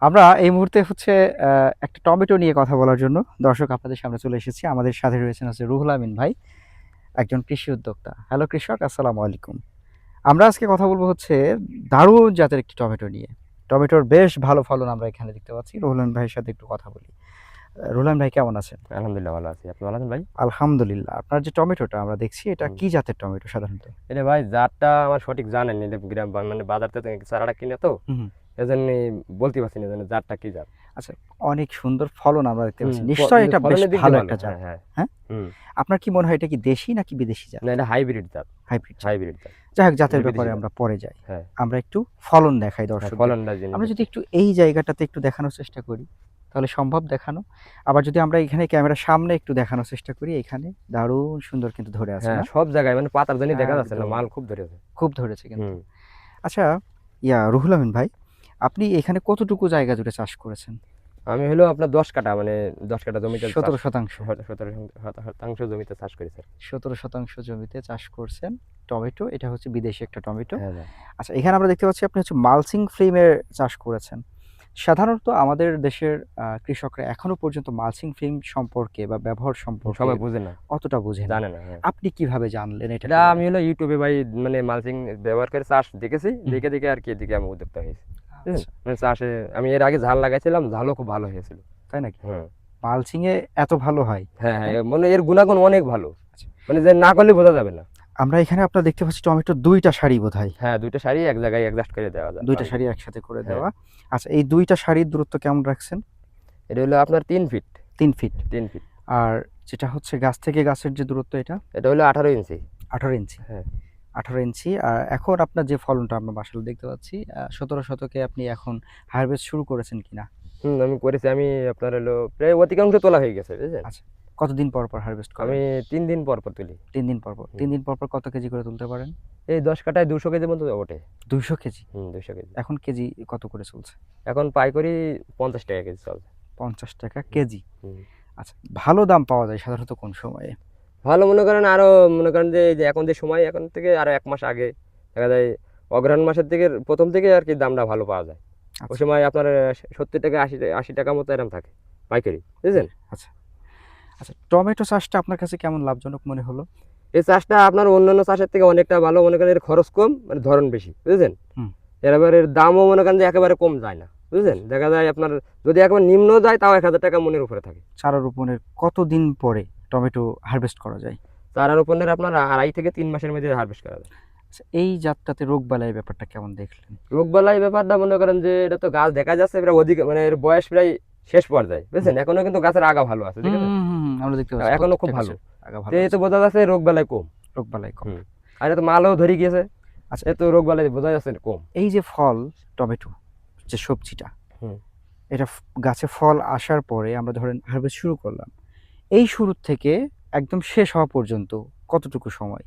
আমরা এই মুহূর্তে হচ্ছে একটা টমেটো নিয়ে কথা বলার জন্য দর্শক আপনাদের সামনে চলে এসেছি। আমাদের সাথে রয়েছেন হচ্ছে রুহুল আমিন ভাই, একজন কৃষি উদ্যোক্তা। হ্যালো কৃষক, আসসালামু আলাইকুম। আমরা আজকে কথা বলবো হচ্ছে দারুণ জাতের একটি টমেটো নিয়ে। টমেটোর বেশ ভালো ফলন আমরা এখানে দেখতে পাচ্ছি। রুহুল আমিন ভাইয়ের সাথে একটু কথা বলি। রুহুল আমিন ভাই কেমন আছেন? আলহামদুলিল্লাহ ভালো আছি। আপনি ভালো আছেন ভাই? আলহামদুলিল্লাহ। আপনার যে টমেটোটা আমরা দেখছি এটা হুম। কি জাতের টমেটো সাধারণত? এটা ভাই জাতটা আমার সঠিক জানা নেই। এটা গ্রাম মানে বাজার থেকে চারাটা কিনে তো হুম, হুম। এজন্য বলতে পারছি না যেন জাতটা কি জাত। আচ্ছা, অনেক সুন্দর ফলন আমরা দেখতে হুম, পাচ্ছি। নিশ্চয়ই কিন্তু এটা বেশ ফলনের দিক ভালো দিয়ে ভালো। একটা জাত। হ্যাঁ, হ্যাঁ। হ্যাঁ? হুম। আপনার কি মনে হয় এটা কি দেশি নাকি বিদেশি জাত? না এটা হাইব্রিড জাত। হাইব্রিড জাত। হাইব্রিড জাত। যাই হোক, জাতের এটা বিদেশি ব্যাপারে জাত। আমরা পরে যাই। হ্যাঁ, আমরা একটু ফলন দেখাই হ্যাঁ দর্শকদের। ফলনটা জিনিস আমরা যদি দেখতে। একটু এই জায়গাটাতে একটু দেখানোর চেষ্টা করি, তাহলে সম্ভব দেখানো? আবার যদি আমরা এখানে ক্যামেরার সামনে একটু দেখানোর চেষ্টা করি, এখানে দারুণ সুন্দর কিন্তু ধরে আছে হ্যাঁ, না? সব জায়গায় মানে পাতার জন্য দেখা যাচ্ছে না। একদম। মাল খুব ধরেছে। খুব ধরেছে কিন্তু। হুম। আচ্ছা, রুহুল আমিন ভাই, আপনি এখানে কতটুকু জায়গা জুড়ে চাষ করেছেন? আমি হলো আপনার ১০ কাঠা মানে ১০ কাঠা জমিতে চাষ ১৭%। ১৭% জমিতে চাষ করেছি। ১৭% জমিতে চাষ করছেন টমেটো। এটা হচ্ছে বিদেশি একটা টমেটো। হ্যাঁ ভাই। আচ্ছা, এখানে আমরা দেখতে পাচ্ছি আপনি হচ্ছে মালচিং ফিল্মের চাষ করেছেন। সাধারণত আমাদের দেশের কৃষকরা এখনো পর্যন্ত মালচিং ফিল্ম সম্পর্কে বা ব্যবহার সম্পর্কে সবাই বুঝে না, অতটা বোঝে না। জানে না। হ্যাঁ। আপনি কিভাবে জানলেন এটা এটা আমি কিভাবে? হলো ইউটিউবে ভাই মানে মালচিং ব্যবহার করে চাষ দেখেছি, হুম, দেখে দেখে আর কি এদিকে আমি উদ্যোক্তা হয়েছি। বুঝলেন? আচ্ছা, মানে চাষে আমি এর আগে ঝাল লাগাইছিলাম, ঝালও খুব ভালো হয়েছিল। তাই নাকি? হুম। মালচিং এ এত ভালো হয়? হ্যাঁ, হ্যাঁ, হ্যাঁ? মানে এর গুণাগুণ অনেক ভালো। আচ্ছা। মানে যে না করলে বোঝা যাবে না। আমরা এখানে আপনার দেখতে পাচ্ছি টমেটোর ২ টা সারি বোধহয়। হ্যাঁ, ২ টা সারি এক জায়গায় অ্যাডজাস্ট করে দেওয়া ২ টা পারবে। সারি একসাথে করে হ্যাঁ। দেওয়া। আচ্ছা, এই ২ টা সারির দূরত্ব কেমন রাখছেন? এটা হলো আপনার ৩ ফিট। ৩ ফিট। ৩ ফিট। আর যেটা হচ্ছে গাছ থেকে গাছের যে দূরত্ব এটা? এটা হলো ১৮ ইঞ্চি। ১৮ ইঞ্চি। হ্যাঁ। ১৮ ইঞ্চি। আর এখন আপনার যে ফলনটা আমরা মাশাআল্লাহ দেখতে পাচ্ছি, ১৭ শতকে আপনি এখন হারভেস্ট শুরু করেছেন কিনা? হুম, আমি করেছি। আমি আপনার হলো প্রায় অধিকাংশ তোলা হয়ে গেছে, বুঝলেন? আচ্ছা। কতদিন পর, পর হারভেস্ট করেন? আমি ৩ দিন পর, পর তুলি। ৩ দিন পর, পর। হুম। ৩ দিন পর, পর কত কেজি করে তুলতে পারেন? এই ১০ কাঠায় ২০০ কেজির মতো ওঠে। ২০০ কেজি। হুম, ২০০ কেজি। এখন কেজি কত করে চলছে? এখন পাইকারি ৳৫০ কেজি চলছে। ৳৫০ হুম, কেজি। হুম। আচ্ছা, ভালো দাম পাওয়া যায় সাধারণত কোন সময়ে? ভালো মনে করেন আরো মনে করেন যে, এই যে এখন যে সময় এখন থেকে আরো ১ মাস আগে দেখা যায় অগ্রহায়ণ মাসের থেকে ১ম থেকে আরকি দামটা ভালো পাওয়া যায়। ওই আচ্ছা, সময় আপনার ৳৭০ ৳৮০ মতো এরকম থাকে পাইকারি, বুঝলেন? আচ্ছা, আচ্ছা। টমেটো চাষটা আপনার কাছে কেমন লাভজনক মনে হলো? এই চাষটা আপনার অন্যান্য চাষের থেকে অনেকটা ভালো মনে করেন এর খরচ কম মানে ধরন বেশি, বুঝলেন? হুম, এর আবার এর দামও মনে করেন যে একেবারে কম যায় না, বুঝলেন? দেখা যায় আপনার যদি একেবারে নিম্ন যায় তাও ৳১,০০০ মনের উপরে থাকে। চারা রোপণের কতদিন পরে টমেটো হারভেস্ট করা যায়? চারা রোপণের আপনার ২.৫ থেকে ৩ মাসের মধ্যে হারভেস্ট করা যায়। আচ্ছা, এই জাতটাতে রোগবালাই ব্যাপারটা কেমন দেখলেন? রোগবালাই ব্যাপারটা মনে করেন যে এটা তো গাছ দেখা যাচ্ছে প্রায় অধিক মানে এর বয়স প্রায় শেষ পর্যায়ে, হুম, বুঝছেন? এখনো কিন্তু গাছের আগা ভালো আছে, ঠিক হুম, আছে? হুম, হুম, হুম, আমরা দেখতে পাচ্ছি এখনো খুব প্রত্যেকটা ভালো। গাছের আগা তো ভালো এতে আছে। বোঝা যাচ্ছে রোগবালাই কম। রোগবালাই কম। হুম। আর এত মালও ধরে গিয়েছে। আচ্ছা, এতে রোগবালাই বোঝা যাচ্ছে কম। এই যে ফল টমেটো যে সবজিটা, হুম। এটা গাছে ফল আসার পরে আমরা ধরেন হারভেস্ট শুরু করলাম। এই শুরুর থেকে একদম শেষ হওয়া পর্যন্ত কতটুকু সময়?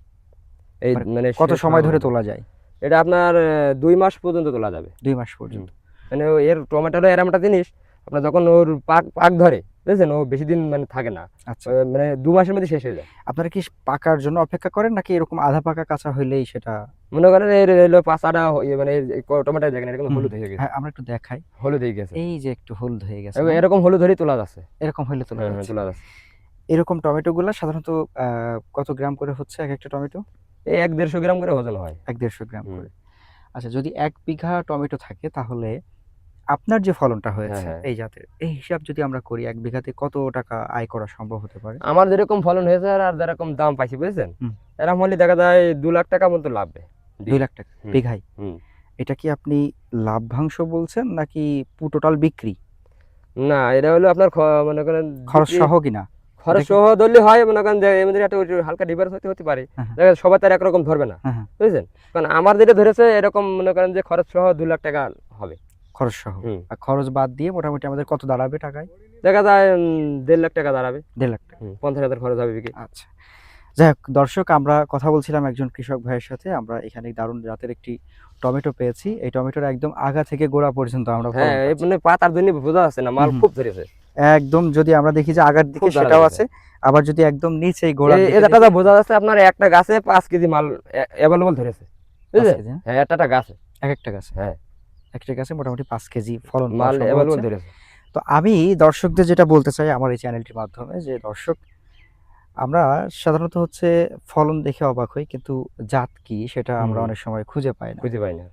এই মানে মানে কত শেষ হওয়া সময় ধরে পর্যন্ত। তোলা যায়? এটা আপনার ২ মাস পর্যন্ত তোলা যাবে। ২ মাস হুম। পর্যন্ত। মানে এর টমেটোটা এরম একটা জিনিস, আপনার যখন ওর পাক পাক ধরে, বুঝেছেন? ও বেশি দিন মানে থাকে না। আচ্ছা। মানে ২ মাসের মধ্যে শেষ হয়ে যায়। আপনারা কি পাকার জন্য অপেক্ষা করেন নাকি এরকম আধা পাকা কাঁচা হইলেই সেটা? মনে করেন এর হলো পাতাটা মানে এই টমেটো দেখেন এটা কিন্তু হুম, হলুদ হয়ে গেছে। হ্যাঁ, আমরা একটু দেখাই। হলুদ হয়ে গেছে। এই যে একটু হলুদ হয়ে গেছে না? এরকম হলুদ হলেই তোলা যাচ্ছে। এরকম হইলে তোলা হ্যাঁ, হ্যাঁ, যাচ্ছে। তোলা যাচ্ছে। এরকম টমেটোগুলা সাধারণত আ কত গ্রাম করে হচ্ছে একেকটা টমেটো? এই ১-১৫০ গ্রাম করে ওজন হয়। ১-১৫০ গ্রাম হুম। করে। আচ্ছা, যদি ১ বিঘা টমেটো থাকে তাহলে আপনার যে ফলনটা হ্যাঁ, হয়েছে হ্যাঁ। এই জাতের, এই হিসাব যদি আমরা করি ১ বিঘাতে কত টাকা আয় করা সম্ভব হতে পারে? আমার যেরকম ফলন হয়েছে আর যেরকম দাম পাইছি, বুঝেছেন? হুম, এরকম হলে দেখা যায় ৳২,০০,০০০ মতো লাভবে। বিঘা। ৳২,০০,০০০ হুম, বিঘায়। হুম। এটা কি আপনি লাভ্যাংশ বলছেন নাকি টোটাল বিক্রি? না, এটা হলো আপনার মনে করেন খরচ বিক্রি সহ কিনা? এটা খরচ কি? সহ ধরলে হয় মনে করেন যে এর মধ্যে একটা হালকা ডিফারেন্স হতে পারে। হ্যাঁ, হ্যাঁ, দেখা যায় সবার তো আর একরকম ধরবে না। হ্যাঁ, হ্যাঁ। বুঝেছেন? কারণ আমার যেটা ধরেছে এরকম মনে করেন যে খরচ সহ ৳২,০০,০০০ হবে। খরচ সহ। হুম। আর খরচ বাদ দিয়ে মোটামুটি আমাদের কত দাঁড়াবে টাকায়? দেখা যায় ৳১,৫০,০০০ দাঁড়াবে। ৳১,৫০,০০০। ৫০,০০০ খরচ হবে বিঘে। আচ্ছা। যাই হোক দর্শক, আমরা কথা বলছিলাম একজন কৃষক ভাইয়ের সাথে। আমরা এখানে দারুণ জাতের একটি টমেটো পেয়েছি। এই টমেটোর একদম আগা থেকে গোড়া পর্যন্ত আমরা হ্যাঁ, ফলন পাচ্ছি। মানে পাতার জন্য বোঝা যাচ্ছে না। হুম, মাল হুম। খুব ধরেছে। একদম যদি আমরা দেখি যে আগার দিকে খুব ধরা সেটাও ধরেছে। আছে। আবার যদি একদম নিচেই গোড়ার এই দিকে ডাটাটা দেখি বোঝা যাচ্ছে আপনার একটা গাছে ৫ কেজি মাল এভেলেবল ধরেছে। ৫ বুঝলেন? কেজি, হ্যাঁ? হ্যাঁ, একটা গাছে। একেকটা গাছে। হ্যাঁ। একটা গাছে মোটামুটি 5 কেজি ফলন পাওয়া মাল সম্ভব অ্যাভেলেবল হচ্ছে। ধরেছে। তো আমি দর্শকদের যেটা বলতে চাই আমার এই চ্যানেলটির মাধ্যমে যে দর্শক, আমরা সাধারণত হচ্ছে ফলন দেখে অবাক হই, কিন্তু জাত কি সেটা আমরা হুম। অনেক সময় খুঁজে পাই না। খুঁজে পাই না।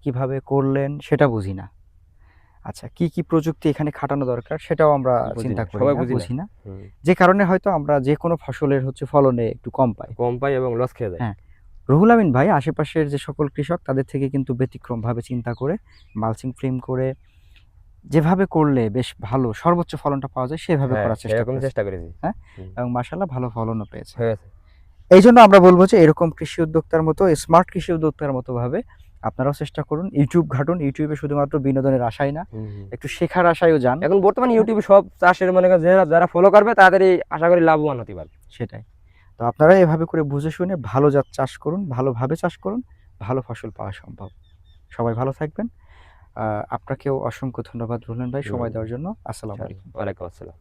কিভাবে করলেন সেটা বুঝি না। আচ্ছা, কি কি প্রযুক্তি এখানে খাটানো দরকার সেটাও আমরা বুঝি চিন্তা না, করি সবাই না, বুঝি না। বুঝি না। হুম। যে কারণে হয়তো আমরা যে কোনো ফসলের হচ্ছে ফলনে একটু কম পাই। কম পাই এবং লস খেয়ে যায়। হ্যাঁ, রুহুল আমিন ভাই আশেপাশের যে সকল কৃষক তাদের থেকে কিন্তু ব্যতিক্রমভাবে চিন্তা করে মালচিং ফিল্ম করে যেভাবে করলে বেশ ভালো সর্বোচ্চ ফলনটা পাওয়া যায় সেভাবে হ্যাঁ, করার চেষ্টা সেরকমই করেছে। চেষ্টা করেছি। হ্যাঁ, হুম। এবং মাশাআল্লাহ ভালো ফলনও পেয়েছে। হয়েছে। এই জন্য আমরা বলবো যে এরকম কৃষি উদ্যোক্তার মতো, স্মার্ট কৃষি উদ্যোক্তার মতো ভাবে আপনারাও চেষ্টা করুন। ইউটিউব ঘাটুন, ইউটিউবে শুধুমাত্র বিনোদনের আশায় না, হুম, হুম। একটু শেখার আশায়ও যান। এখন বর্তমানে হ্যাঁ, ইউটিউবে সব চাষের মনে করেন যারা যারা ফলো করবে তাড়াতাড়ি আশা করি লাভবান হতে পারবে। সেটাই। তো আপনারা এভাবে করে বুঝে শুনে ভালো জাত চাষ করুন, ভালোভাবে চাষ করুন, ভালো ফসল পাওয়া সম্ভব। সবাই ভালো থাকবেন। আপনাকেও অসংখ্য ধন্যবাদ রুহুল আমিন ভাই হুম। সময় দেওয়ার জন্য। আসসালামু আলাইকুম। ওয়ালাইকুম আসসালাম।